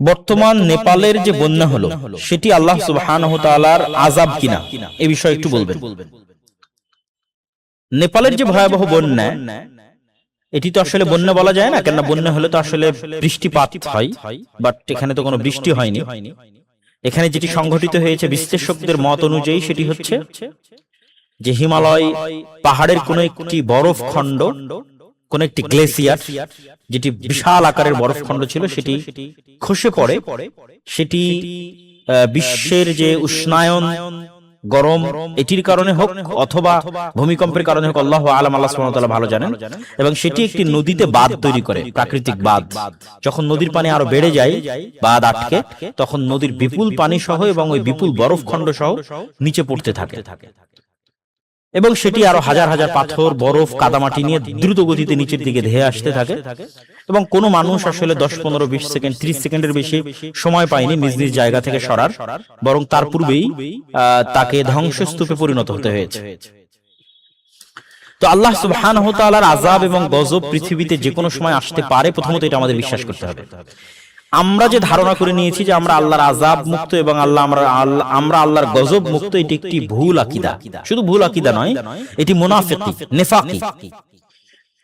বর্তমান নেপালের যে বন্যা হলো সেটি আল্লাহ সুবহানাহু ওয়া তাআলার আযাব কিনা এই বিষয়ে একটু বলবেন। নেপালের যে ভয়াবহ বন্যা, এটি তো আসলে বন্যা বলা যায় না, কেননা বন্যা হলে তো আসলে বৃষ্টিপাত হয়, বাট এখানে তো কোনো বৃষ্টি হয়নি। এখানে যেটি সংঘটিত হয়েছে বিশ্লেষকদের মত অনুযায়ী সেটি হচ্ছে যে হিমালয় পাহাড়ের কোন একটি বরফ খণ্ড, কোন একটি গ্লেসিয়ার যেটি বিশাল আকারের বরফ খণ্ড ছিল সেটি খসে পড়ে। সেটি বিশ্বের যে উষ্ণায়ন, গরম, এটির কারণে হোক অথবা ভূমিকম্পের কারণে হোক, আল্লাহু আ'লাম, আল্লাহ সুবহানাহু ওয়া তাআলা ভালো জানেন। এবং সেটি একটি নদীতে বাঁধ তৈরি করে, প্রাকৃতিক বাঁধ। যখন নদীর পানি আরো বেড়ে যায়, বাঁধ আটকে, তখন নদীর বিপুল পানি সহ এবং ওই বিপুল বরফ খণ্ড সহ নিচে পড়তে থাকে এবং সেটি আরো হাজার হাজার পাথর, বরফ, কাদামাটি নিয়ে দ্রুত গতিতে নিচের দিকে ধেয়ে আসতে থাকে। এবং কোনো মানুষ আসলে 10, 15, 20 সেকেন্ড, 30 সেকেন্ডের বেশি সময় পায়নি নিজ নিজ জায়গা থেকে সরার, বরং তার পূর্বেই তাকে ধ্বংসস্তূপে পরিণত হতে হয়েছে। তো আল্লাহ সুবহানাহু ওয়া তাআলার আযাব এবং গজব পৃথিবীতে যে কোনো সময় আসতে পারে, প্রথমত এটা আমাদের বিশ্বাস করতে হবে। আমরা যে ধারণা করে নিয়েছি যে আমরা আল্লাহর আযাব মুক্ত এবং আমরা আল্লাহর গজব মুক্ত, এটি একটি ভুল আকীদা। শুধু ভুল আকীদা নয়, এটি মুনাফিকি, নিফাকি।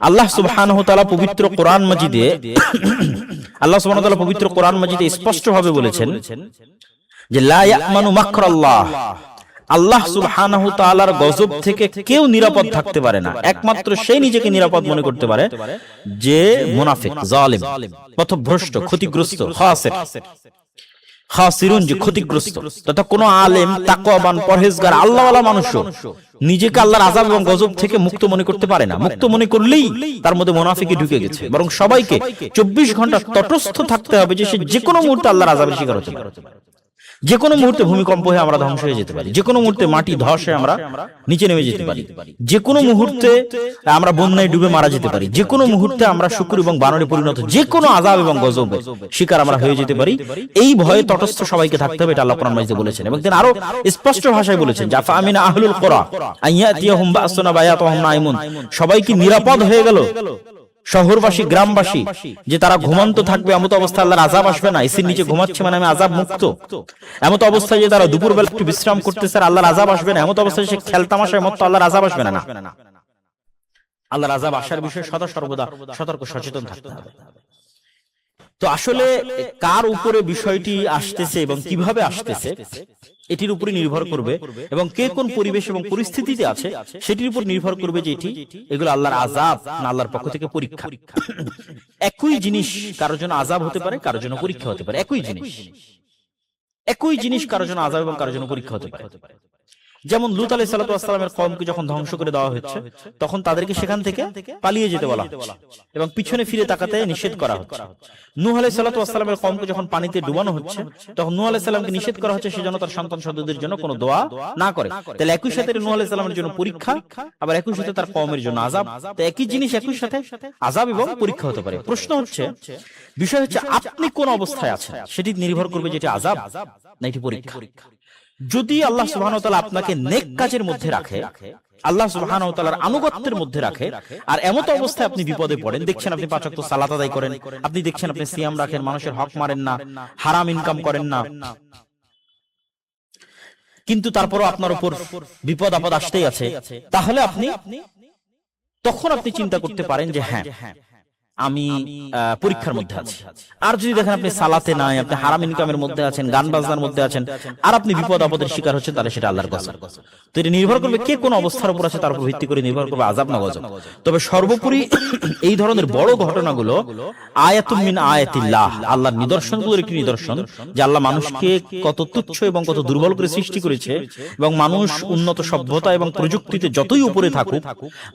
আল্লাহ সুবহানাহু ওয়া তাআলা পবিত্র কোরআন মাজিদে স্পষ্টভাবে বলেছেন যে লা ইয়ামানু মাকরাল্লাহ, আল্লাহ সুবহানাহু ওয়া তাআলার গজব থেকে কেউ নিরাপদ থাকতে পারে না, একমাত্র সে নিজেকে নিরাপদ মনে করতে পারে যে মুনাফিক, জালিম, পথভ্রষ্ট, ক্ষতিগ্রস্ত, খাসিরুন, যে ক্ষতিগ্রস্ত। তথা কোন আলেম, তাকওয়াবান, পরহেজগার, আল্লাহওয়ালা মানুষও নিজেকে আল্লাহর আযাব এবং গজব থেকে মুক্ত মনে করতে পারে না। মুক্ত মনে করলেই তার মধ্যে মুনাফিকি ঢুকে গেছে। বরং সবাইকে 24 ঘন্টা তটস্থ থাকতে হবে যে সে যে কোনো মুহূর্তে আল্লাহর আযাবের শিকার হতে পারে, যে কোনো মুহূর্তে ভূমিকম্প হয়ে আমরা ধ্বংস হয়ে যেতে পারি, যে কোনো মুহূর্তে মাটি ধস হয়ে আমরা নিচে নেমে যেতে পারি, যে কোনো মুহূর্তে আমরা বন্যায় ডুবে মারা যেতে পারি, যে কোনো মুহূর্তে আমরা শুকর এবং বানরে পরিণত, যে কোনো আযাব এবং গজবের শিকার আমরা হয়ে যেতে পারি। এই ভয়ে তটস্থ সবাইকে থাকতে হবে, এটা আল্লাহ কোরআন মাজিদে বলেছেন। এবং তিনি আরো স্পষ্ট ভাষায় বলেছেন জাফা আমিনা আহলুল কুরা আইয়াতিয়াহুম বাসুনা বায়াতুহুম নাইমুন, সবাইকে নিরাপদ হয়ে গেল, শহরবাসী, গ্রামবাসী, যে তারা ঘুমন্ত থাকবে, এমত অবস্থায় আল্লাহর আযাব আসবে না। এসির নিচে ঘুমাচ্ছে মানে আমি আযাব মুক্ত। এমত অবস্থায় যে তারা দুপুরবেলা একটু বিশ্রাম করতেছে, আল্লাহর আযাব আসবে না। এমত অবস্থায় সে খেলতামাশায় মত, আল্লাহর আযাব আসবে না। আল্লাহর আযাব আসার বিষয়ে সদা সর্বদা সতর্ক, সচেতন থাকতে হবে। তো আসলে কার উপরে বিষয়টি আসতেছে এবং কিভাবে আসতেছে এটির উপরে নির্ভর করবে, এবং কে কোন পরিবেশ এবং পরিস্থিতিতে আছে সেটির উপর নির্ভর করবে যে এগুলো আল্লাহর আযাব না আল্লাহর পক্ষ থেকে পরীক্ষা। একই জিনিস কারোর জন্য আযাব হতে পারে, কারোর জন্য পরীক্ষা হতে পারে। একই জিনিস কারোর জন্য আযাব এবং কারোর জন্য পরীক্ষা হতে পারে। যেমন লূত আলাইহিস সালাতু ওয়াস সালামের কওমকে যখন ধ্বংস করে দেওয়া হচ্ছে, তখন তাদেরকে সেখান থেকে পালিয়ে যেতে বলা হচ্ছে এবং পিছনে ফিরে তাকাতে নিষেধ করা হচ্ছে। নূহ আলাইহিস সালাতু ওয়াস সালামের কওমকে যখন পানিতে ডুবানো হচ্ছে, তখন নূহ আলাইহিস সালামকে নিষেধ করা হচ্ছে সেজন্য তার সন্তান সন্ততিদের জন্য কোনো দোয়া না করে। তাহলে একই সাথে নূহ আলাইহিস সালামের জন্য পরীক্ষা, আবার একই সাথে তার কওমের জন্য আযাব। তো একই জিনিস একই সাথে আযাব এবং পরীক্ষা হতে পারে। প্রশ্ন হচ্ছে, বিষয় হচ্ছে আপনি কোন অবস্থায় আছেন সেটি নির্ভর করবে যে এটি আযাব না এটি পরীক্ষা। যদি আল্লাহ সুবহানাহু ওয়া তাআলা আপনাকে নেক কাজের মধ্যে রাখে, আল্লাহ সুবহানাহু ওয়া তাআলার আনুগত্যের মধ্যে রাখে, আর এমত অবস্থায় আপনি বিপদে পড়েন, দেখছেন আপনি 5 ওয়াক্ত সালাত আদায় করেন, আপনি দেখছেন আপনি সিয়াম রাখেন, মানুষের হক মারেন না, হারাম ইনকাম করেন না, কিন্তু তারপরও আপনার উপর বিপদ আপদ আসতেই আছে, তাহলে তখন আপনি চিন্তা করতে পারেন যে হ্যাঁ, আমি পরীক্ষার মধ্যে আছি। আর যদি দেখেন আপনি সালাতে নাই, আপনি হারাম ইনকামের মধ্যে আছেন, গান বাজনার মধ্যে আছেন, আর আপনি বিপদ আপদের শিকার হচ্ছেন, তাহলে সেটা আল্লাহর গজব। তো এটা নির্ভর করবে কে কোন অবস্থার উপর আছে, তার উপর ভিত্তি করে নির্ভর করবে আযাব না গজব। তবে সর্বোপরি এই ধরনের বড় ঘটনাগুলো আয়াতুম মিন আয়াতিল্লাহ, আল্লাহর নিদর্শনগুলোর একটি নিদর্শন যে আল্লাহ মানুষকে কত তুচ্ছ এবং কত দুর্বল করে সৃষ্টি করেছে। এবং মানুষ উন্নত সভ্যতা এবং প্রযুক্তিতে যতই উপরে থাকুক,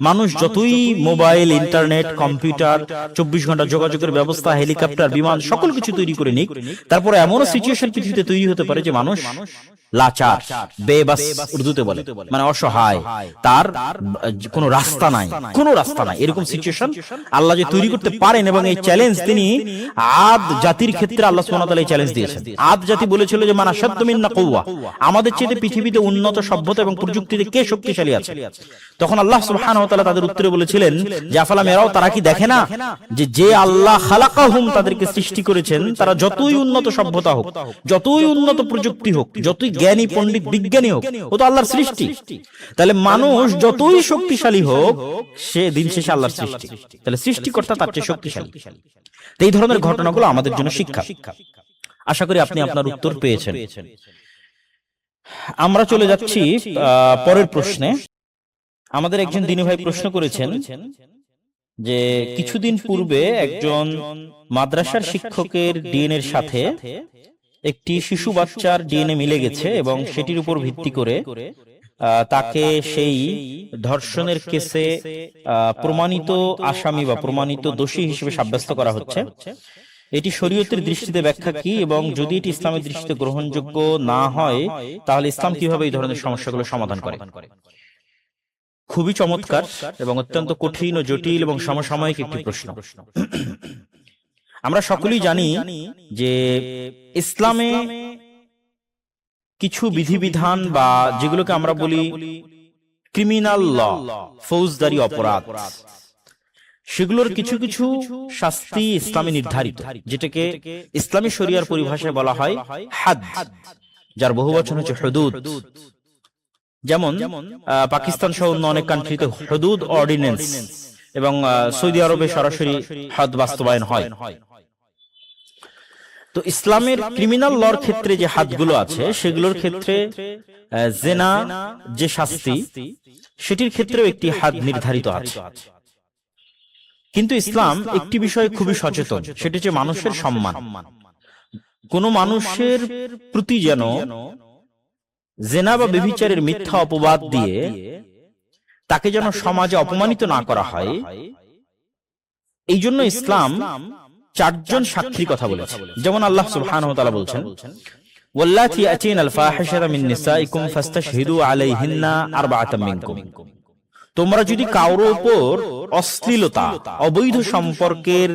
মানুষ যতই মোবাইল, ইন্টারনেট, কম্পিউটার, 24 ঘন্টা যোগাযোগের ব্যবস্থা, হেলিকপ্টার, বিমান, সকল কিছু তৈরি করে নিক, তারপরে এমন সিচুয়েশন পৃথিবীতে তৈরি হতে পারে যে মানুষ লাচার, বেবাস উর্দুতে বলে, মানে অসহায়, তার কোনো রাস্তা নাই, কোনো রাস্তা নাই, এরকম সিচুয়েশন আল্লাহ যে তৈরি করতে পারেন। এবং এই চ্যালেঞ্জ তিনি আদ জাতির ক্ষেত্রে আল্লাহ সুবহানাহু ওয়া তাআলা এই চ্যালেঞ্জ দিয়েছেন। আদ জাতি বলেছিল যে মান আশাদ্দু মিন্না কুওয়া, আমাদের চেয়ে পৃথিবীতে উন্নত সভ্যতা এবং প্রযুক্তিতে কে শক্তিশালী আছে? তখন আল্লাহ সুবহানাহু ওয়া তাআলা তাদের উত্তরে বলেছিলেন যে আফালা মেরাও, তারা কি দেখে না যে আল্লাহ খালাকাহুম, তাদেরকে সৃষ্টি করেছেন, তারা যতই উন্নত সভ্যতা হোক, যতই উন্নত প্রযুক্তি হোক, যতই জ্ঞানী পণ্ডিত বিজ্ঞানী হোক, ও তো আল্লাহর সৃষ্টি। তাহলে মানুষ যতই শক্তিশালী হোক, সে দিন শেষে আল্লাহর সৃষ্টি। তাহলে সৃষ্টিকর্তা তার চেয়ে শক্তিশালী। এই ধরনের ঘটনাগুলো আমাদের জন্য শিক্ষা। আশা করি আপনি আপনার উত্তর পেয়েছেন। আমরা চলে যাচ্ছি পরের প্রশ্নে। আমাদের একজন দিনী ভাই প্রশ্ন করেছেন যে কিছুদিন পূর্বে একজন মাদ্রাসার শিক্ষকের ডিএনএর সাথে একটি শিশু বাচ্চার ডিএনএ মিলে গেছে এবং সেটির উপর ভিত্তি করে তাকে সেই ধর্ষণের কেসে প্রমাণিত আসামি বা প্রমাণিত দোষী হিসেবে সাব্যস্ত করা হচ্ছে। এটি শরীয়তের দৃষ্টিতে ব্যাখ্যা কি, এবং যদি এটি ইসলামের দৃষ্টিতে গ্রহণযোগ্য না হয় তাহলে ইসলাম কিভাবে এই ধরনের সমস্যাগুলো সমাধান করে? খুবই চমৎকার এবং অত্যন্ত কঠিন ও জটিল এবং সমসাময়িক একটি প্রশ্ন। আমরা সকলেই জানি যে ইসলামে কিছু বিধিবিধান বা যেগুলোকে আমরা বলি ক্রিমিনাল ল, ফৌজদারি অপরাধ, সেগুলোর কিছু কিছু শাস্তি ইসলামে নির্ধারিত, যেটাকে ইসলামী শরিয়ার পরিভাষায় বলা হয় হাদ, যার বহুবচন হচ্ছে হুদুদ। যেমন পাকিস্তান সহ অন্য অনেক কান্ট্রিতে হুদুদ অর্ডিন্যান্স, এবং সৌদি আরবে সরাসরি হাদ বাস্তবায়ন হয়। তো ইসলামের ক্রিমিনাল লর ক্ষেত্রে যে হাদগুলো আছে সেগুলোর ক্ষেত্রে জেনা যে শাস্তি, সেটির ক্ষেত্রেও একটি হাদ নির্ধারিত আছে। কিন্তু ইসলাম একটি বিষয়ে খুবই সচেতন, সেটি হচ্ছে মানুষের সম্মান। কোন মানুষের প্রতি যেন জেনা বা ব্যভিচারের মিথ্যা অপবাদ দিয়ে তাকে যেন সমাজে অপমানিত না করা হয়, এই জন্য ইসলাম চারজন সাক্ষীর কথা বলেছে। যেমন আল্লাহ সুবহানাহু ওয়া তাআলা বলছেন, ওয়াল্লাতী ইয়াতিনাল ফাহিশাতা মিন নিসাইকুম ফাস্তাশহিদু আলাইহিন্না আরবাআতাম মিনকুম। তোমরা যদি কারোর উপর অশ্লীলতা, অবৈধ সম্পর্কের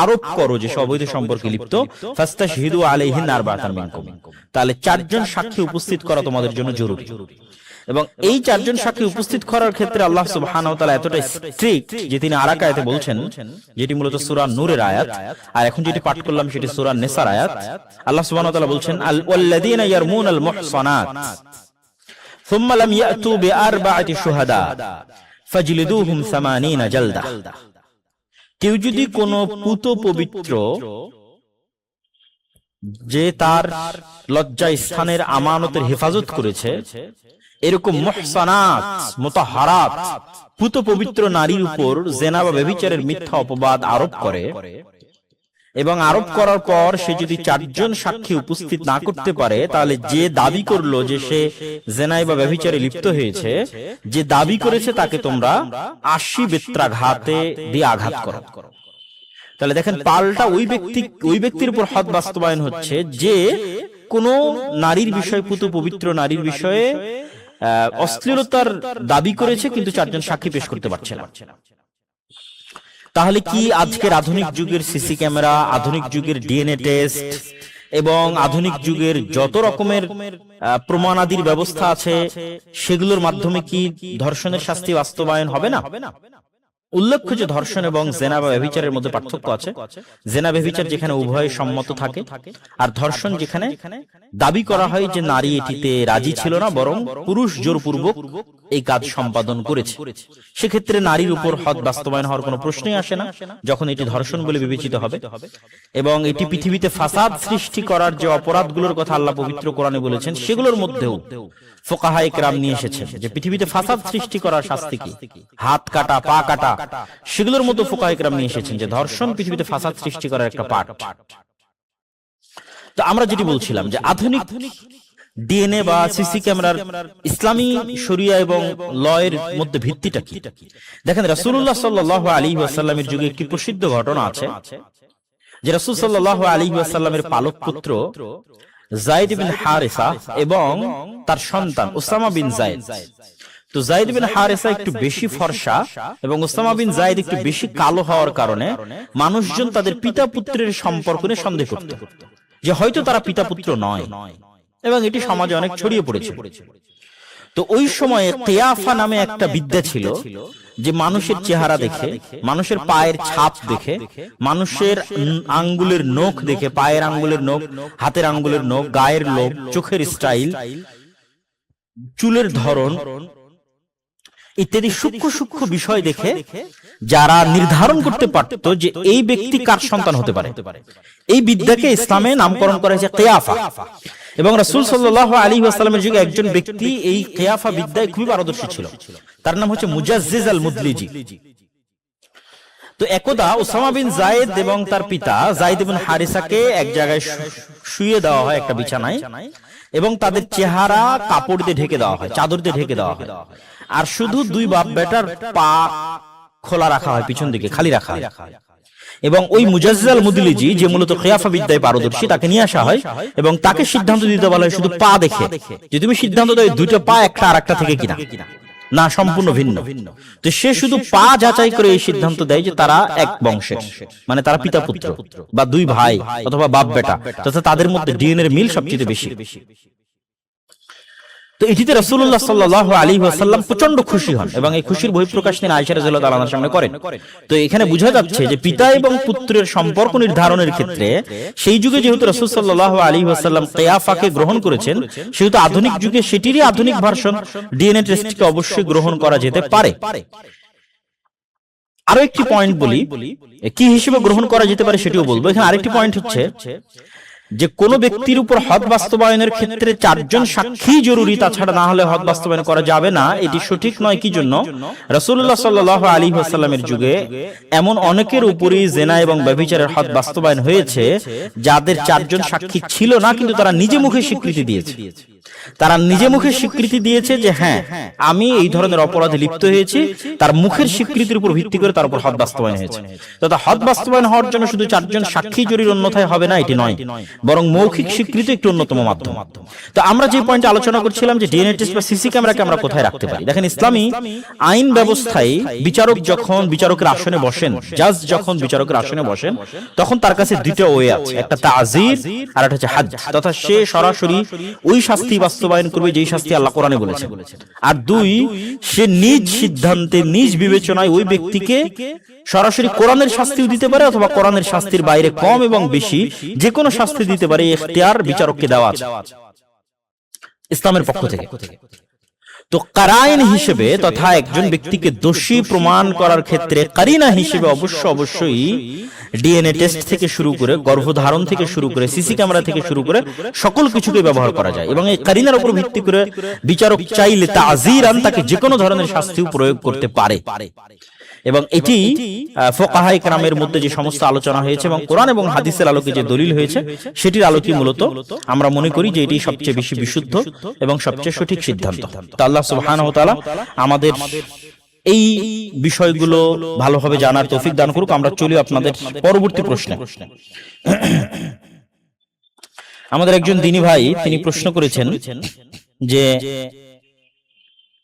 আরোপ করো, যে অবৈধ সম্পর্কে লিপ্ত, ফাস্তাশহিদু আলাইহিন্না আরবাআতাম মিনকুম, তাহলে চারজন সাক্ষী উপস্থিত করা তোমাদের জন্য জরুরি। এবং এই চারজন সাক্ষী উপস্থিত করার ক্ষেত্রে আল্লাহ সুবহানাহু ওয়া তাআলা এতটা স্ট্রিক্ট যে তিনি আরেক আয়াতে বলছেন, যেটি মূলত সূরা নূরের আয়াত, আর এখন যেটি পাঠ করলাম সেটি সূরা নিসার আয়াত। আল্লাহ সুবহানাহু ওয়া তাআলা বলছেন, ওয়াল্লাযীনা ইয়ারমুনাল মুহসানাত সুম্মা লাম ইয়াতু বিআরবাআতি শুহাদা ফাজলিদুহুম 80 জালদা। কেউ যদি কোনো পুত পবিত্র, যে তার লজ্জা স্থানের আমানতের হেফাজত করেছে, এরকম মুহসানাত, মুতাহহারাত, পুত পবিত্র নারীর উপর জেনা বা ব্যভিচারের মিথ্যা অপবাদ আরোপ করে, এবং আরোপ করার পর সে যদি চারজন সাক্ষী উপস্থিত না করতে পারে, তাহলে যে দাবি করলো যে সে জেনায় বা ব্যভিচারে লিপ্ত হয়েছে, যে দাবি করেছে তাকে তোমরা 80 বেত্রাঘাতে দিয়ে আঘাত করো। তাহলে দেখেন, পাল্টা ওই ব্যক্তির উপর হদ বাস্তবায়ন হচ্ছে যে কোন নারীর বিষয়ে, পুত পবিত্র নারীর বিষয়ে অশ্লীলতার দাবি করেছে কিন্তু চারজন সাক্ষী পেশ করতে পারছে না। তাহলে কি আজকের আধুনিক যুগের সিসি ক্যামেরা, আধুনিক যুগের ডিএনএ টেস্ট এবং আধুনিক যুগের যত রকমের প্রমাণাদির ব্যবস্থা আছে, সেগুলোর মাধ্যমে কি ধর্ষণের শাস্তি বাস্তবায়ন হবে না? উল্লেখ্য যে ধর্ষণ এবং জেনা বা ব্যভিচারের মধ্যে পার্থক্য আছে। জেনা ব্যভিচার যেখানে উভয় সম্মত থাকে, আর ধর্ষণ যেখানে দাবি করা হয় যে নারী এটিতে রাজি ছিল না, বরং পুরুষ জোরপূর্বক এই কাজ সম্পাদন করেছে। সেক্ষেত্রে নারীর উপর হদ বাস্তবায়ন হওয়ার কোনো প্রশ্নই আসে না, যখন এটি ধর্ষণ বলে বিবেচিত হবে। এবং এটি পৃথিবীতে ফাসাদ সৃষ্টি করার যে অপরাধগুলোর কথা আল্লাহ পবিত্র কোরআনে বলেছেন, সেগুলোর মধ্যেও ফুকাহায়ে কেরাম নিয়ে এসেছেন যে পৃথিবীতে ফাসাদ সৃষ্টি করার শাস্তি কি, হাত কাটা, পা কাটা। সেগুলোর মধ্যে ফুকাহায়ে কেরাম নিয়ে এসেছেন যে ধর্ষণ পৃথিবীতে ফাসাদ সৃষ্টি করার একটা পার্ট। তো আমরা যেটি বলছিলাম যে আধুনিক ডিএনএ বা সিসি ক্যামেরার ইসলামী শরিয়া এবং লয়ের মধ্যে ভিত্তিটা কি? দেখেন, রাসূলুল্লাহ সাল্লাল্লাহু আলাইহি ওয়াসাল্লামের যুগে একটি প্রসিদ্ধ ঘটনা আছে যে রাসূল সাল্লাল্লাহু আলাইহি ওয়াসাল্লামের পালক পুত্র যায়েদ বিন হারেসা এবং তার সন্তান উসামা বিন যায়েদ। তো যায়েদ বিন হারেসা একটু বেশি ফর্সা এবং উসামা বিন যায়েদ একটু বেশি কালো হওয়ার কারণে মানুষজন তাদের পিতা পুত্রের সম্পর্ক নিয়ে সন্দেহ করত যে হয়তো তারা পিতা পুত্র নয়, এবং এটি সমাজে অনেক ছড়িয়ে পড়েছে। তো ওই সময়ে কিয়াফা নামে একটা বিদ্যা ছিল যে মানুষের চেহারা দেখে, মানুষের পায়ের ছাপ দেখে, মানুষের আঙ্গুলের নখ দেখে, পায়ের আঙ্গুলের নখ, হাতের আঙ্গুলের নখ, গায়ের লোম, চোখের স্টাইল, চুলের ধরন ইত্যাদি সূক্ষ্ম সূক্ষ্ম বিষয় দেখে যারা নির্ধারণ করতে পারত যে এই ব্যক্তি কার সন্তান হতে পারে, এই বিদ্যাকে ইসলামে নামকরণ করা হয়েছে কিয়াফা। এবং রাসূল সাল্লাল্লাহু আলাইহি ওয়াসাল্লামের যুগে একজন ব্যক্তি এই কিয়াফা বিদ্যায় খুবই পারদর্শী ছিল, তার নাম হচ্ছে মুজাজ্জিজ আল মুদলিজি। তো একদা উসামা বিন যায়েদ এবং তার পিতা যায়েদ বিন হারিসাকে এক জায়গায় শুইয়ে দেওয়া হয় একটা বিছানায়, এবং তাদের চেহারা কাপড় দিয়ে ঢেকে দেওয়া হয়, চাদর দিয়ে ঢেকে দেওয়া হয়, আর শুধু দুই বাপ বেটার পা খোলা রাখা হয়, পিছন দিকে খালি রাখা হয়। এবং ওই মুজাজ্জিজ আল মুদলিজি যে মূলত কিয়াফা বিদ্যায় পারদর্শী, তাকে নিয়ে আসা হয় এবং তাকে সিদ্ধান্ত দিতে বলা হয় শুধু পা দেখে, যে তুমি সিদ্ধান্ত দাও দুইটা পা একটা আর একটা থেকে কিনা, না সম্পূর্ণ ভিন্ন। তো সে শুধু পা যাচাই করে এই সিদ্ধান্ত দেয় যে তারা এক বংশের, মানে তারা পিতা পুত্র বা দুই ভাই অথবা বাপ বেটা, তথা তাদের মধ্যে ডিএনএ এর মিল সবচেয়ে বেশি। তো এটিতে রাসূলুল্লাহ সাল্লাল্লাহু আলাইহি ওয়াসাল্লাম প্রচন্ড খুশি হন এবং এই খুশির বহিঃপ্রকাশ তিনি আয়েশা রাদিয়াল্লাহু তাআলার সামনে করেন। তো এখানে বোঝা যাচ্ছে যে পিতা এবং পুত্রের সম্পর্ক নির্ধারণের ক্ষেত্রে সেই যুগে যেহেতু রাসূল সাল্লাল্লাহু আলাইহি ওয়াসাল্লাম কিয়াফাকে গ্রহণ করেছেন, সেহেতু আধুনিক যুগে সেটিরই আধুনিক ভার্সন ডিএনএ টেস্টকে অবশ্যই গ্রহণ করা যেতে পারে। আরো একটি পয়েন্ট বলি, কি হিসেবে গ্রহণ করা যেতে পারে সেটিও বলবো। এখানে আরেকটি পয়েন্ট হচ্ছে যে কোন ব্যক্তির উপর হদ বাস্তবায়নের ক্ষেত্রে চারজন সাক্ষী জরুরি, তাছাড়া না হলে হদ বাস্তবায়ন করা যাবে না। এটি সঠিক নয়। কি জন্য? রাসূলুল্লাহ সাল্লাল্লাহু আলাইহি ওয়াসাল্লামের যুগে এমন অনেকের উপরই জিনা এবং ব্যভিচারের হদ বাস্তবায়ন হয়েছে যাদের চারজন সাক্ষী ছিল না, কিন্তু তারা নিজে মুখে স্বীকৃতি দিয়েছে। তারা নিজে মুখে স্বীকৃতি দিয়েছে যে হ্যাঁ আমি এই ধরনের অপরাধে লিপ্ত হয়েছি, তার মুখের স্বীকৃতির উপর ভিত্তি করে তার উপর হদ বাস্তবায়ন হয়েছে। তথা হদ বাস্তবায়ন হওয়ার জন্য শুধু চারজন সাক্ষী জরুরি, অন্যথায় হবে না, এটি নয়, বরং মৌখিক স্বীকৃতি একটি অন্যতম মাধ্যম। তো আমরা যে পয়েন্টে আলোচনা করছিলাম যে ডিএনএ টেস্ট বা সিসি ক্যামেরাকে আমরা কোথায় রাখতে পারি, দেখেন ইসলামী আইন ব্যবস্থায় বিচারক যখন বিচারকের আসনে বসেন, জাজ যখন বিচারকের আসনে বসেন, তখন তার কাছে দুটো ওয়ে আছে, একটা তাজির আর একটা হচ্ছে হাদ। তথা সে সরাসরি ওই শাস্তি বাস্তবায়ন করবে যেই শাস্তি আল্লাহ কোরআনে বলেছেন, আর দুই, সে নিজ সিদ্ধান্তে নিজ বিবেচনায় ওই ব্যক্তিকে সরাসরি কোরআনের শাস্তিও দিতে পারে অথবা কোরআনের শাস্তির বাইরে কম এবং বেশি যে কোনো শাস্তি দিতে পারে। ইখতিয়ার বিচারককে দেওয়া আছে ইসলামের পক্ষ থেকে। তো কারাইন হিসেবে তথা একজন ব্যক্তিকে দোষী প্রমাণ করার ক্ষেত্রে কারিনা হিসেবে অবশ্যই ডিএনএ টেস্ট থেকে শুরু করে, গর্ভধারণ থেকে শুরু করে, সিসি ক্যামেরা থেকে শুরু করে সকল কিছুকে ব্যবহার করা যায়। এবং এই কারিনার উপর ভিত্তি করে বিচারক চাইলে তাজিরান তাকে যে কোনো ধরনের শাস্তিও প্রয়োগ করতে পারে। এবং এটি ফুকাহায়ে কেরামের মধ্যে যে সমস্ত আলোচনা হয়েছে এবং কোরআন এবং হাদিসের আলোকে যে দলিল হয়েছে সেটির আলোকে মূলত আমরা মনে করি যে এটি সবচেয়ে বেশি বিশুদ্ধ এবং সবচেয়ে সঠিক সিদ্ধান্ত। তো আল্লাহ সুবহানাহু ওয়া তাআলা আমাদের এই বিষয়গুলো ভালোভাবে জানার তৌফিক দান করুক। আমরা চলি আপনাদের পরবর্তী প্রশ্নে। আমাদের একজন দ্বীনী ভাই তিনি প্রশ্ন করেছেন যে